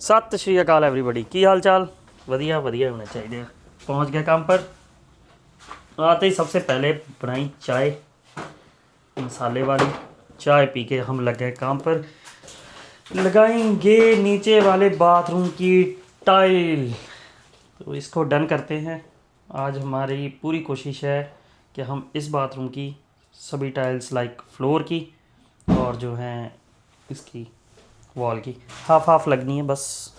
सत श्री अकाल एवरीबडी, की हाल चाल? वधिया वधिया होने चाहिए। पहुंच गया काम पर। आते ही सबसे पहले बनाई चाय, मसाले वाली चाय पी के हम लग गए काम पर। लगाएंगे नीचे वाले बाथरूम की टाइल, तो इसको डन करते हैं। आज हमारी पूरी कोशिश है कि हम इस बाथरूम की सभी टाइल्स लाइक फ्लोर की और जो हैं इसकी वॉल की हाफ हाफ लगनी है, बस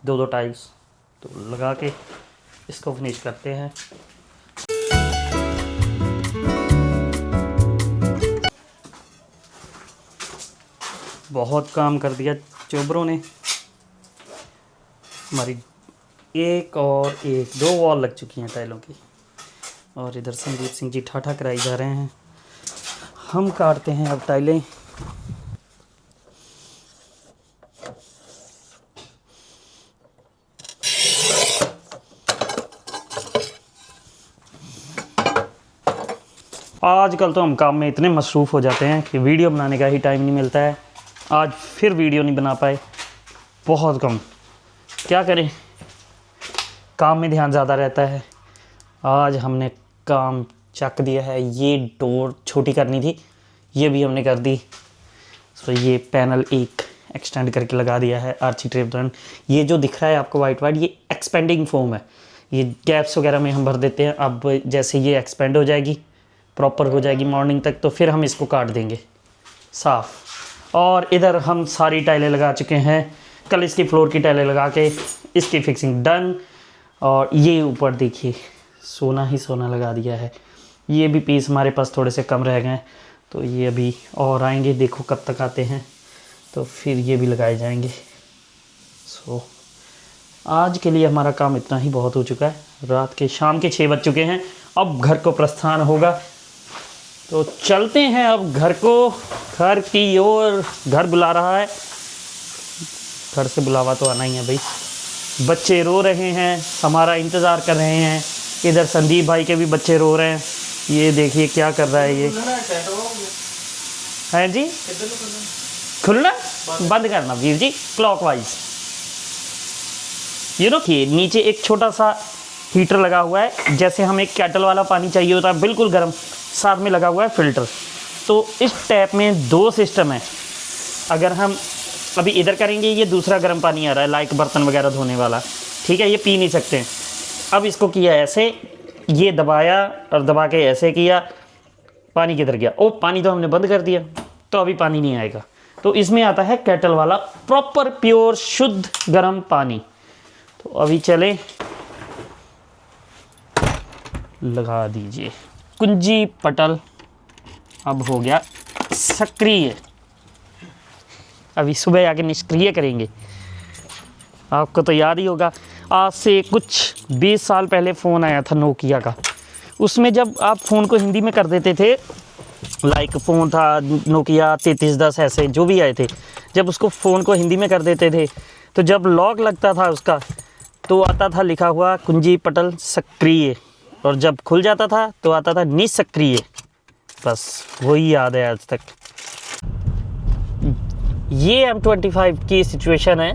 दो दो टाइल्स तो लगा के इसको फिनिश करते हैं। बहुत काम कर दिया चोबरों ने। हमारी एक और एक दो वॉल लग चुकी हैं टाइलों की, और इधर संदीप सिंह जी ठाठा कराई जा रहे हैं। हम काटते हैं अब टाइलें। आजकल तो हम काम में इतने मसरूफ़ हो जाते हैं कि वीडियो बनाने का ही टाइम नहीं मिलता है। आज फिर वीडियो नहीं बना पाए, बहुत कम। क्या करें, काम में ध्यान ज़्यादा रहता है। आज हमने काम चक दिया है। ये डोर छोटी करनी थी, ये भी हमने कर दी। तो ये पैनल एक एक्सटेंड करके लगा दिया है आर्ची ट्रेप ड्रन। ये जो दिख रहा है आपको वाइट वाइट, ये एक्सपेंडिंग फोम है। ये गैप्स वगैरह में हम भर देते हैं। अब जैसे ये एक्सपेंड हो जाएगी, प्रॉपर हो जाएगी मॉर्निंग तक, तो फिर हम इसको काट देंगे साफ़। और इधर हम सारी टाइलें लगा चुके हैं। कल इसकी फ्लोर की टाइलें लगा के इसकी फिक्सिंग डन। और ये ऊपर देखिए सोना ही सोना लगा दिया है। ये भी पीस हमारे पास थोड़े से कम रह गए, तो ये अभी और आएंगे, देखो कब तक आते हैं, तो फिर ये भी लगाए जाएंगे। सो आज के लिए हमारा काम इतना ही बहुत हो चुका है। रात के शाम के 6 बज चुके हैं। अब घर को प्रस्थान होगा, तो चलते हैं अब घर को, घर की ओर। घर बुला रहा है, घर से बुलावा तो आना ही है भाई। बच्चे रो रहे हैं, हमारा इंतज़ार कर रहे हैं। इधर संदीप भाई के भी बच्चे रो रहे हैं। ये देखिए क्या कर रहा है ये। हैं जी, खुलना बंद करना वीर जी, क्लॉकवाइज। ये देखिए नीचे एक छोटा सा हीटर लगा हुआ है, जैसे हमें केटल वाला पानी चाहिए होता है बिल्कुल गर्म, साथ में लगा हुआ है फ़िल्टर। तो इस टैप में 2 सिस्टम है। अगर हम अभी इधर करेंगे, ये दूसरा गर्म पानी आ रहा है लाइक बर्तन वगैरह धोने वाला, ठीक है, ये पी नहीं सकते हैं। अब इसको किया ऐसे, ये दबाया और दबा के ऐसे किया, पानी किधर गया? ओ, पानी तो हमने बंद कर दिया, तो अभी पानी नहीं आएगा। तो इसमें आता है केटल वाला प्रॉपर प्योर शुद्ध गर्म पानी। तो अभी चले, लगा दीजिए। कुंजी पटल अब हो गया सक्रिय। अभी सुबह आके निष्क्रिय करेंगे। आपको तो याद ही होगा, आज से कुछ 20 साल पहले फ़ोन आया था नोकिया का। उसमें जब आप फ़ोन को हिंदी में कर देते थे, लाइक फ़ोन था नोकिया 3310 ऐसे जो भी आए थे, जब उसको फ़ोन को हिंदी में कर देते थे, तो जब लॉक लगता था उसका, तो आता था लिखा हुआ कुंजी पटल सक्रिय, और जब खुल जाता था तो आता था निष्क्रिय। बस वही याद है आज तक। ये M25 की सिचुएशन है।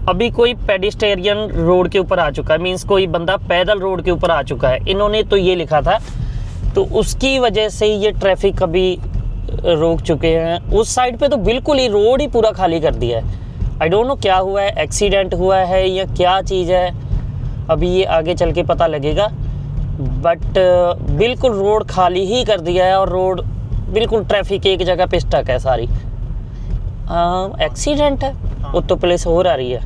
अभी कोई पेडिस्टेरियन रोड के ऊपर आ चुका है, मींस कोई बंदा पैदल रोड के ऊपर आ चुका है। इन्होंने तो ये लिखा था, तो उसकी वजह से ये ट्रैफिक अभी रोक चुके हैं। उस साइड पे तो बिल्कुल ही रोड ही पूरा खाली कर दिया है। आई डोंट नो क्या हुआ है, एक्सीडेंट हुआ है या क्या चीज़ है, अभी ये आगे चल के पता लगेगा। बट बिल्कुल रोड खाली ही कर दिया है, और रोड बिल्कुल ट्रैफिक एक जगह पे स्टक है सारी। एक्सीडेंट है, वो तो पुलिस हो रही है,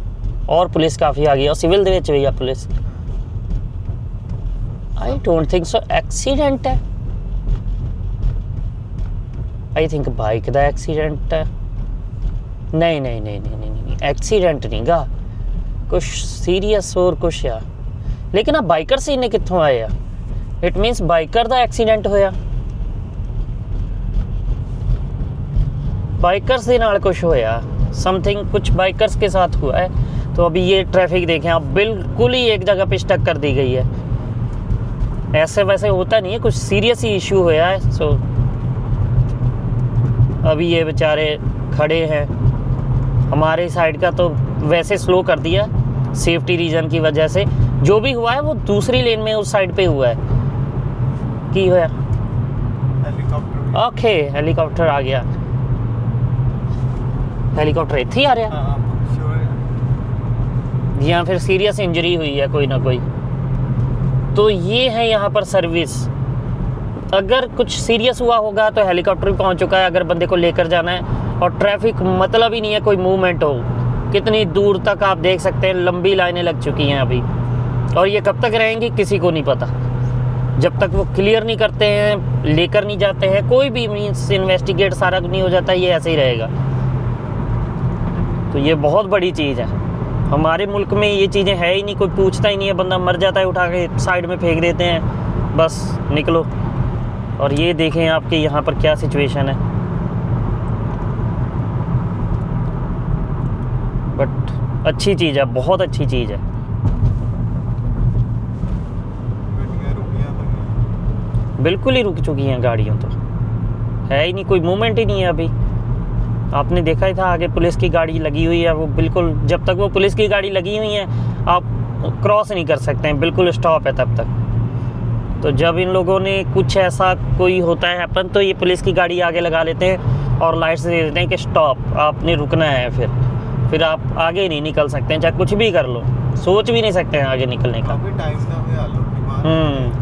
और पुलिस काफ़ी आ गई, और सिविल दे विच भी है police. I don't think so accident है। आई थिंक बाइक का एक्सीडेंट है। नहीं नहीं नहीं नहीं नहीं नहीं, एक्सीडेंट नहीं गा, कुछ सीरियस और कुछ आ। लेकिन आ बाइकर से इन्हें कित्थों आए आ? इट मीनस बाइकर का एक्सीडेंट होया, बाइकर्स के नाल कुछ होया, समथिंग कुछ बाइकर्स के साथ हुआ है। तो अभी ये ट्रैफिक देखें आप, बिल्कुल ही एक जगह पे स्टक कर दी गई है। ऐसे वैसे होता नहीं है, कुछ सीरियस ही इशू होया है। सो अभी ये बेचारे खड़े हैं। हमारे साइड का तो वैसे स्लो कर दिया सेफ्टी रीजन की वजह से। जो भी हुआ है वो दूसरी लेन में उस साइड पे हुआ है। की होया हेलीकॉप्टर ओके, हेलीकॉप्टर आ गया। हेलीकॉप्टर इत्थे ही आ रहा या फिर सीरियस इंजरी हुई है कोई ना कोई। तो ये है यहाँ पर सर्विस। अगर कुछ सीरियस हुआ होगा तो हेलीकॉप्टर भी पहुँच चुका है, अगर बंदे को लेकर जाना है। और ट्रैफिक मतलब ही नहीं है कोई मूवमेंट हो। कितनी दूर तक आप देख सकते हैं लंबी लाइनें लग चुकी हैं अभी। और ये कब तक रहेंगी किसी को नहीं पता, जब तक वो क्लियर नहीं करते हैं, लेकर नहीं जाते हैं, कोई भी मीन्स इन्वेस्टिगेट सारा नहीं हो जाता, ये ऐसे ही रहेगा। तो ये बहुत बड़ी चीज़ है। हमारे मुल्क में ये चीज़ें है ही नहीं, कोई पूछता ही नहीं है, बंदा मर जाता है उठा के साइड में फेंक देते हैं, बस निकलो। और ये देखें आपके यहाँ पर क्या सिचुएशन है। बट अच्छी चीज़ है, बहुत अच्छी चीज़ है। बिल्कुल ही रुक चुकी हैं गाड़ियाँ, तो है ही नहीं, कोई मूवमेंट ही नहीं है अभी। आपने देखा ही था आगे पुलिस की गाड़ी लगी हुई है, वो बिल्कुल जब तक वो पुलिस की गाड़ी लगी हुई है आप क्रॉस नहीं कर सकते हैं, बिल्कुल स्टॉप है तब तक। तो जब इन लोगों ने कुछ ऐसा कोई होता है हैपन तो ये पुलिस की गाड़ी आगे लगा लेते हैं और लाइट्स दे देते हैं कि स्टॉप, आपने रुकना है। फिर आप आगे नहीं निकल सकते हैं, चाहे कुछ भी कर लो, सोच भी नहीं सकते हैं आगे निकलने का।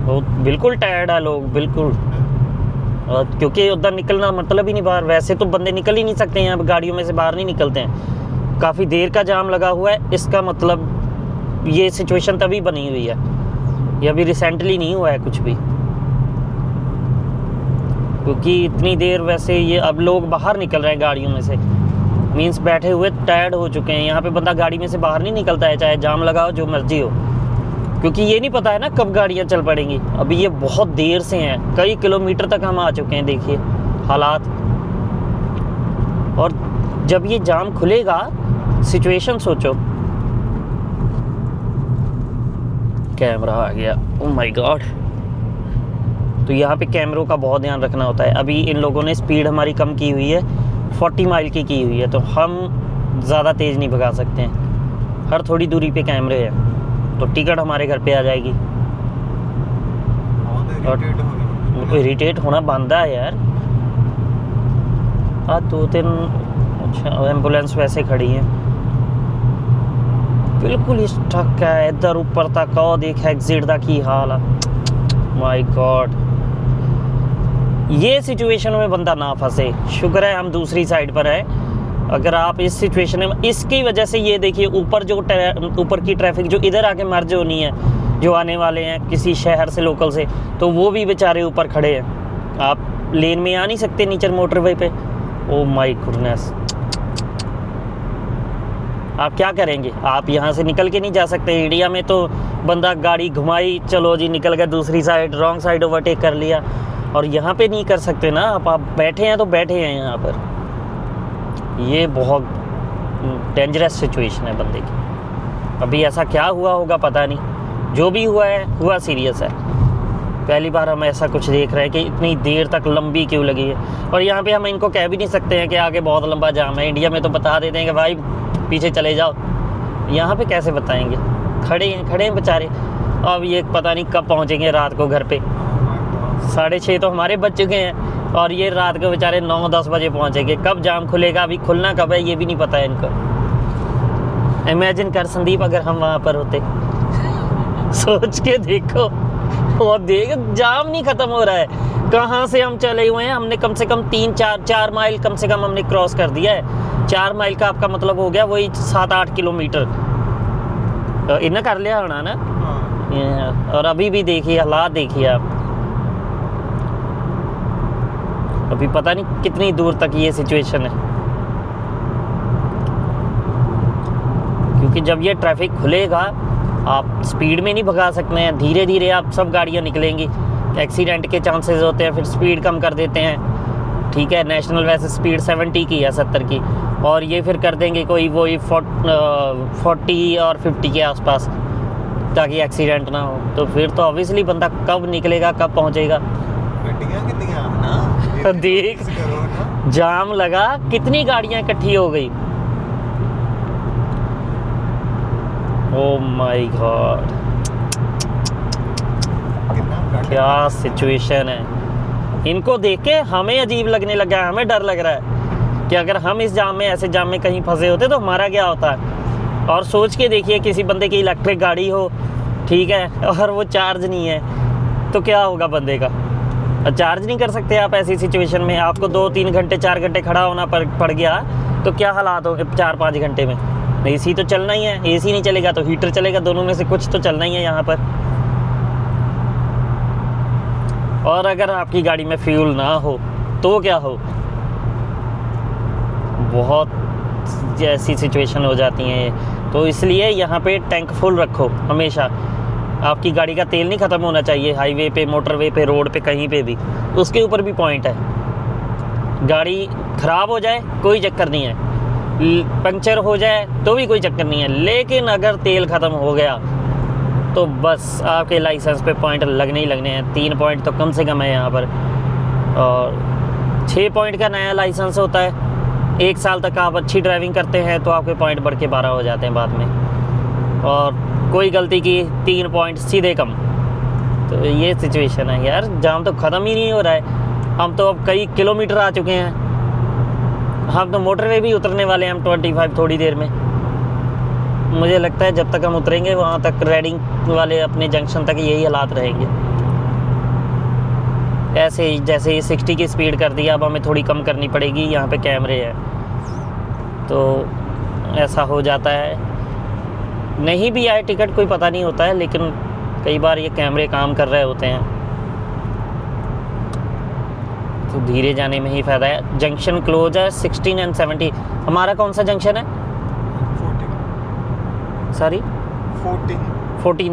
वो बिल्कुल टायर्ड है लोग, बिल्कुल। और क्योंकि उधर निकलना मतलब ही नहीं बाहर, वैसे तो बंदे निकल ही नहीं सकते हैं, अब गाड़ियों में से बाहर नहीं निकलते हैं। काफ़ी देर का जाम लगा हुआ है, इसका मतलब ये सिचुएशन तभी बनी हुई है, ये अभी रिसेंटली नहीं हुआ है कुछ भी। क्योंकि इतनी देर वैसे ये अब लोग बाहर निकल रहे हैं गाड़ियों में से, मीन्स बैठे हुए टायर्ड हो चुके हैं। यहाँ पे बंदा गाड़ी में से बाहर नहीं निकलता है, चाहे जाम लगा हो जो मर्जी हो, क्योंकि ये नहीं पता है ना कब गाड़ियाँ चल पड़ेंगी। अभी ये बहुत देर से हैं, कई किलोमीटर तक हम आ चुके हैं, देखिए हालात। और जब ये जाम खुलेगा, सिचुएशन सोचो। कैमरा आ गया, ओह माय गॉड। तो यहाँ पे कैमरों का बहुत ध्यान रखना होता है। अभी इन लोगों ने स्पीड हमारी कम की हुई है, 40 माइल की हुई है, तो हम ज़्यादा तेज़ नहीं भगा सकते हैं। हर थोड़ी दूरी पे कैमरे हैं, तो टिकट हमारे घर पे आ जाएगी। और इरिटेट होना बनता है यार। आज 2-3 अच्छा एम्बुलेंस वैसे खड़ी है, बिल्कुल स्टक है इधर ऊपर तक। और देख एग्जिट दा की हाल है, माय गॉड। ये सिचुएशन में बंदा ना फंसे, शुक्र है हम दूसरी साइड पर है। अगर आप इस सिचुएशन में, इसकी वजह से ये देखिए ऊपर जो ऊपर की ट्रैफिक जो इधर आके मर्ज होनी है, जो आने वाले हैं किसी शहर से लोकल से, तो वो भी बेचारे ऊपर खड़े हैं। आप लेन में आ नहीं सकते नीचे मोटरवे पे। ओ माय गुडनेस, आप क्या करेंगे? आप यहाँ से निकल के नहीं जा सकते। इंडिया में तो बंदा गाड़ी घुमाई, चलो जी निकल गया दूसरी साइड, रॉन्ग साइड ओवरटेक कर लिया। और यहाँ पे नहीं कर सकते ना आप बैठे हैं तो बैठे हैं यहाँ पर। ये बहुत डेंजरस सिचुएशन है बंदे की। अभी ऐसा क्या हुआ होगा पता नहीं, जो भी हुआ है हुआ सीरियस है। पहली बार हम ऐसा कुछ देख रहे हैं कि इतनी देर तक लंबी क्यों लगी है। और यहाँ पे हम इनको कह भी नहीं सकते हैं कि आगे बहुत लंबा जाम है। इंडिया में तो बता देते हैं कि भाई पीछे चले जाओ, यहाँ पे कैसे बताएंगे? खड़े हैं बेचारे। अब ये पता नहीं कब पहुँचेंगे रात को घर पे। 6:30 तो हमारे बज चुके हैं और ये रात को बेचारे 9-10 बजे पहुँचेंगे। कब जाम खुलेगा, अभी खुलना कब है ये भी नहीं पता है इनको। इमेजिन कर संदीप अगर हम वहाँ पर होते सोच के देखो। और देख जाम नहीं ख़त्म हो रहा है, कहाँ से हम चले हुए हैं। हमने कम से कम 3-4 माइल कम से कम हमने क्रॉस कर दिया है। 4 माइल का आपका मतलब हो गया वही 7-8 किलोमीटर इतना कर लिया होना ना। और अभी भी देखिए हालात, देखिए आप, अभी पता नहीं कितनी दूर तक ये सिचुएशन है। क्योंकि जब ये ट्रैफिक खुलेगा आप स्पीड में नहीं भगा सकते हैं, धीरे धीरे आप सब गाड़ियाँ निकलेंगी। एक्सीडेंट के चांसेस होते हैं, फिर स्पीड कम कर देते हैं। ठीक है, नेशनल वैसे स्पीड 70 की है, 70 की, और ये फिर कर देंगे कोई वही 40 और 50 के आसपास, ताकि एक्सीडेंट ना हो। तो फिर तो ऑब्वियसली बंदा कब निकलेगा, कब पहुँचेगा। देख जाम लगा, कितनी गाड़ियाँ इकट्ठी हो गई। ओ माय गॉड, क्या सिचुएशन है। इनको देख के हमें अजीब लगने लगा है, हमें डर लग रहा है कि अगर हम इस जाम में, ऐसे जाम में कहीं फंसे होते तो हमारा क्या होता है। और सोच के देखिए, किसी बंदे की इलेक्ट्रिक गाड़ी हो, ठीक है, और वो चार्ज नहीं है तो क्या होगा बंदे का। चार्ज नहीं कर सकते आप ऐसी सिचुएशन में, आपको 2-3 घंटे 4 घंटे खड़ा होना पड़ गया तो क्या हालात होंगे 4-5 घंटे में। एसी तो चलना ही है, एसी नहीं चलेगा तो हीटर चलेगा, दोनों में से कुछ तो चलना ही है यहाँ पर। और अगर आपकी गाड़ी में फ्यूल ना हो तो क्या हो, बहुत ऐसी सिचुएशन हो जाती हैं। तो इसलिए यहाँ पे टैंक फुल रखो हमेशा। आपकी गाड़ी का तेल नहीं ख़त्म होना चाहिए हाईवे पे, मोटरवे पे, रोड पे, कहीं पे भी। उसके ऊपर भी पॉइंट है। गाड़ी ख़राब हो जाए कोई चक्कर नहीं है, पंक्चर हो जाए तो भी कोई चक्कर नहीं है, लेकिन अगर तेल ख़त्म हो गया तो बस आपके लाइसेंस पे पॉइंट लगने ही लगने हैं। 3 पॉइंट तो कम से कम है यहाँ पर, और 6 पॉइंट का नया लाइसेंस होता है। 1 साल तक आप अच्छी ड्राइविंग करते हैं तो आपके पॉइंट बढ़ के 12 हो जाते हैं बाद में, और कोई गलती की 3 पॉइंट सीधे कम। तो ये सिचुएशन है यार, जाम तो ख़त्म ही नहीं हो रहा है। हम तो अब कई किलोमीटर आ चुके हैं, हम तो मोटरवे भी उतरने वाले हैं हम 25 थोड़ी देर में। मुझे लगता है जब तक हम उतरेंगे वहाँ तक रेडिंग वाले अपने जंक्शन तक यही हालात रहेंगे। ऐसे ही जैसे ही 60 की स्पीड कर दी, अब हमें थोड़ी कम करनी पड़ेगी, यहाँ पे कैमरे हैं तो ऐसा हो जाता है। नहीं भी आए टिकट कोई पता नहीं होता है, लेकिन कई बार ये कैमरे काम कर रहे होते हैं तो धीरे जाने में ही फ़ायदा है। जंक्शन क्लोज है 16 और 70। हमारा कौन सा जंक्शन है? 14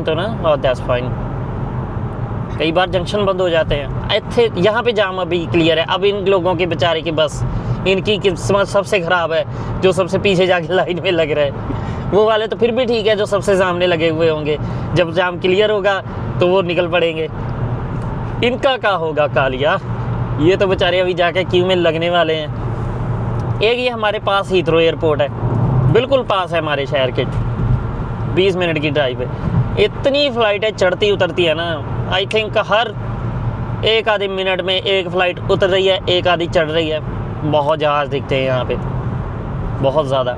तो ना, और दैट्स फाइन। कई बार जंक्शन बंद हो जाते हैं। यहाँ पे जाम अभी क्लियर है। अब इन लोगों के बेचारे की बस, इनकी किस्मत सबसे ख़राब है जो सबसे पीछे जाके लाइन में लग रहे हैं। वो वाले तो फिर भी ठीक है जो सबसे सामने लगे हुए होंगे, जब जाम क्लियर होगा तो वो निकल पड़ेंगे। इनका क्या होगा कालिया, ये तो बेचारे अभी जाके क्यू में लगने वाले हैं। एक ये हमारे पास हीथ्रो एयरपोर्ट है, बिल्कुल पास है हमारे शहर के, 20 मिनट की ड्राइव है। इतनी फ़्लाइटें चढ़ती उतरती है ना, आई थिंक हर 1 आधे मिनट में एक फ़्लाइट उतर रही है, एक आधी चढ़ रही है। बहुत जहाज़ दिखते हैं यहाँ पे, बहुत ज़्यादा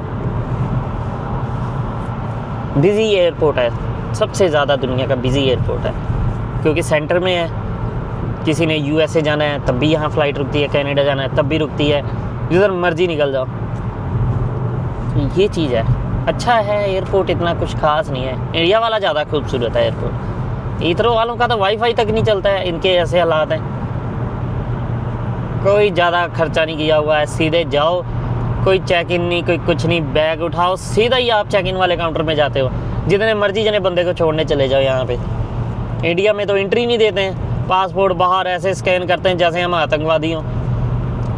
बिज़ी एयरपोर्ट है, सबसे ज़्यादा दुनिया का बिज़ी एयरपोर्ट है, क्योंकि सेंटर में है। किसी ने USA जाना है तब भी यहाँ फ़्लाइट रुकती है, कनाडा जाना है तब भी रुकती है, जिधर मर्जी निकल जाओ। ये चीज़ है। अच्छा है एयरपोर्ट, इतना कुछ खास नहीं है। इंडिया वाला ज़्यादा खूबसूरत है एयरपोर्ट। हीथ्रो वालों का तो वाईफाई तक नहीं चलता है, इनके ऐसे हालात हैं। कोई ज़्यादा खर्चा नहीं किया हुआ है, सीधे जाओ, कोई चेक इन नहीं, कोई कुछ नहीं, बैग उठाओ सीधा ही आप चेक इन वाले काउंटर में जाते हो, जितने मर्जी जने बंदे को छोड़ने चले जाओ। यहाँ पे इंडिया में तो एंट्री नहीं देते हैं, पासपोर्ट बाहर ऐसे स्कैन करते हैं जैसे हम आतंकवादी हों।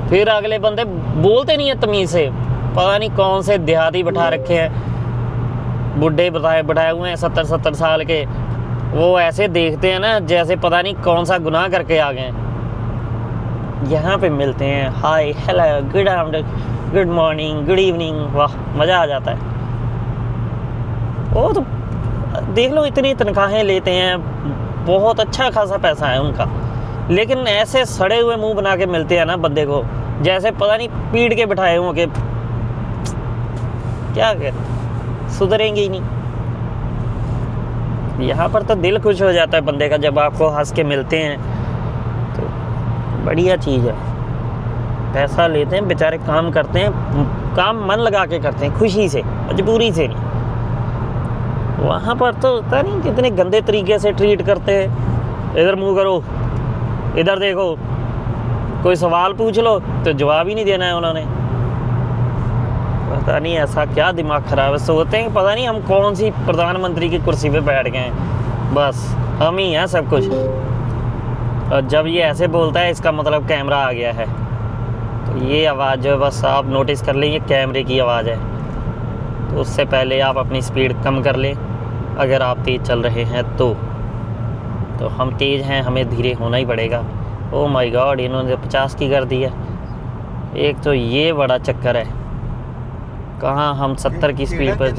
फिर अगले बंदे बोलते नहीं है तमीज़ से, पता नहीं कौन से देहाती बैठा रखे हैं, बुढ़े बैठाए हुए हैं 70-70 साल के। वो ऐसे देखते हैं ना जैसे पता नहीं कौन सा गुनाह करके आ गए। यहाँ पे मिलते हैं, hi hello good afternoon, good morning, good evening, वाह मज़ा आ जाता है। वो तो देख लो इतनी तनख्वाहें लेते हैं, बहुत अच्छा खासा पैसा है उनका, लेकिन ऐसे सड़े हुए मुंह बना के मिलते हैं ना बंदे को, जैसे पता नहीं पीट के बिठाए हों कि क्या कर, सुधरेंगे ही नहीं। यहाँ पर तो दिल खुश हो जाता है बंदे का जब आपको हंस के मिलते हैं, तो बढ़िया चीज़ है। पैसा लेते हैं बेचारे, काम करते हैं, काम मन लगा के करते हैं, खुशी से, मजबूरी से नहीं। वहाँ पर तो पता नहीं कितने गंदे तरीके से ट्रीट करते हैं। इधर मुँह करो, इधर देखो, कोई सवाल पूछ लो तो जवाब ही नहीं देना है उन्होंने। पता नहीं ऐसा क्या दिमाग ख़राब है, सोचते हैं पता नहीं हम कौन सी प्रधानमंत्री की कुर्सी पे बैठ गए हैं, बस हम ही हैं सब कुछ। और जब ये ऐसे बोलता है इसका मतलब कैमरा आ गया है, तो ये आवाज़ जो है बस आप नोटिस कर लें, ये कैमरे की आवाज़ है। तो उससे पहले आप अपनी स्पीड कम कर लें अगर आप तेज़ चल रहे हैं तो हम तेज़ हैं, हमें धीरे होना ही पड़ेगा। ओह माय गॉड, इन्होंने 50 की कर दी है। एक तो ये बड़ा चक्कर है, कहाँ हम 70 की स्पीड पर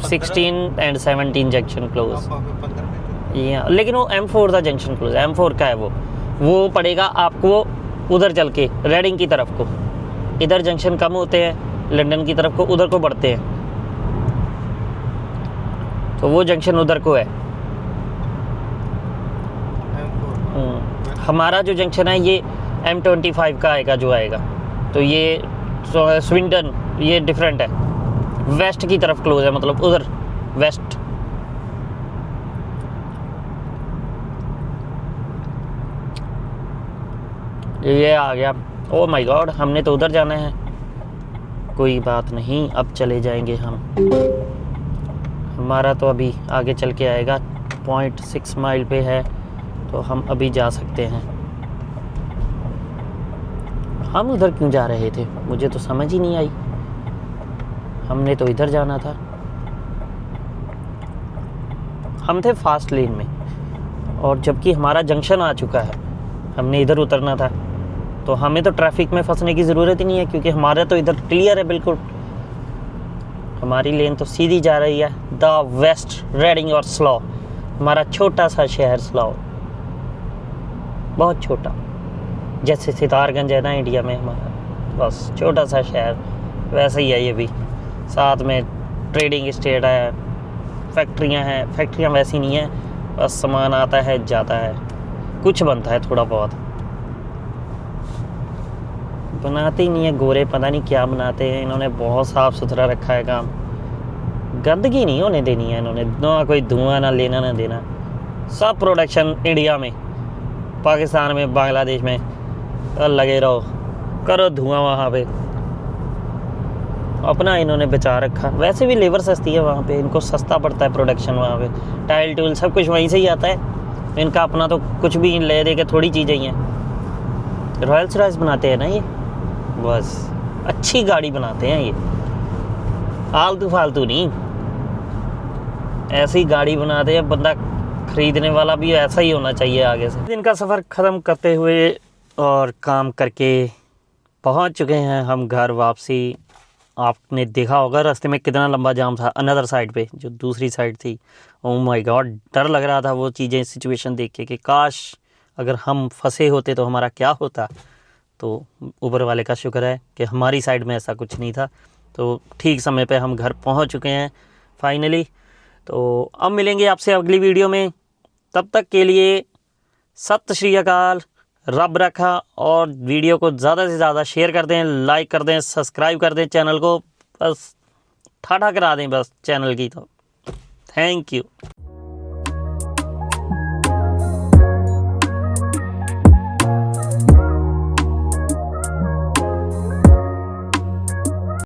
16 एंड 17 जंक्शन क्लोज। आप अभी 15 में थे। लेकिन वो M4 का जंक्शन क्लोज, M4 का है वो पड़ेगा आपको उधर चल के रेडिंग की तरफ को। इधर जंक्शन कम होते हैं लंदन की तरफ को, उधर को बढ़ते हैं, तो वो जंक्शन उधर को है। M4 हमारा जो जंक्शन है ये M25 का आएगा जो आएगा, तो ये स्विंडन ये डिफरेंट है, वेस्ट की तरफ क्लोज है, मतलब उधर वेस्ट। ये आ गया। ओ माय गॉड, हमने तो उधर जाना है। कोई बात नहीं, अब चले जाएंगे हम। हमारा तो अभी आगे चल के आएगा, 0.6 माइल पे है, तो हम अभी जा सकते हैं। हम उधर क्यों जा रहे थे मुझे तो समझ ही नहीं आई, हमने तो इधर जाना था। हम थे फास्ट लेन में, और जबकि हमारा जंक्शन आ चुका है, हमने इधर उतरना था, तो हमें तो ट्रैफिक में फंसने की ज़रूरत ही नहीं है, क्योंकि हमारा तो इधर क्लियर है बिल्कुल। हमारी लेन तो सीधी जा रही है, द वेस्ट रेडिंग और स्लॉ, हमारा छोटा सा शहर स्लॉ, बहुत छोटा, जैसे सितारगंज है ना इंडिया में हमारा, बस छोटा सा शहर वैसे ही है ये भी। साथ में ट्रेडिंग स्टेट है, फैक्ट्रियां हैं, फैक्ट्रियां वैसी नहीं है, बस सामान आता है जाता है, कुछ बनता है थोड़ा बहुत, बनाते ही नहीं है गोरे, पता नहीं क्या बनाते हैं। इन्होंने बहुत साफ़ सुथरा रखा है काम, गंदगी नहीं होने देनी है इन्होंने, ना कोई धुआं ना लेना ना देना। सब प्रोडक्शन इंडिया में, पाकिस्तान में, बांग्लादेश में लगे रहो, करो धुआं वहाँ पे, अपना इन्होंने बचा रखा। वैसे भी लेबर सस्ती है वहाँ पे, इनको सस्ता पड़ता है प्रोडक्शन वहाँ पे, टाइल टूल सब कुछ वहीं से ही आता है, इनका अपना तो कुछ भी ले दे के थोड़ी चीज़ें ही हैं। रॉयल्स रॉयस बनाते हैं ना ये, बस अच्छी गाड़ी बनाते हैं ये, आलतू फालतू नहीं, ऐसी गाड़ी बनाते हैं, बंदा ख़रीदने वाला भी ऐसा ही होना चाहिए आगे से। दिन का सफ़र ख़त्म करते हुए और काम करके पहुंच चुके हैं हम घर वापसी। आपने देखा होगा रास्ते में कितना लंबा जाम था, अनदर साइड पे जो दूसरी साइड थी। ओह माय गॉड, डर लग रहा था वो चीज़ें, सिचुएशन देख के कि काश अगर हम फंसे होते तो हमारा क्या होता। तो ऊपर वाले का शुक्र है कि हमारी साइड में ऐसा कुछ नहीं था, तो ठीक समय पे हम घर पहुंच चुके हैं फाइनली। तो अब मिलेंगे आपसे अगली वीडियो में, तब तक के लिए सत श्री अकाल, रब रखा। और वीडियो को ज़्यादा से ज़्यादा शेयर कर दें, लाइक कर दें, सब्सक्राइब कर दें चैनल को, बस ठाठा करा दें बस चैनल की। तो थैंक यू।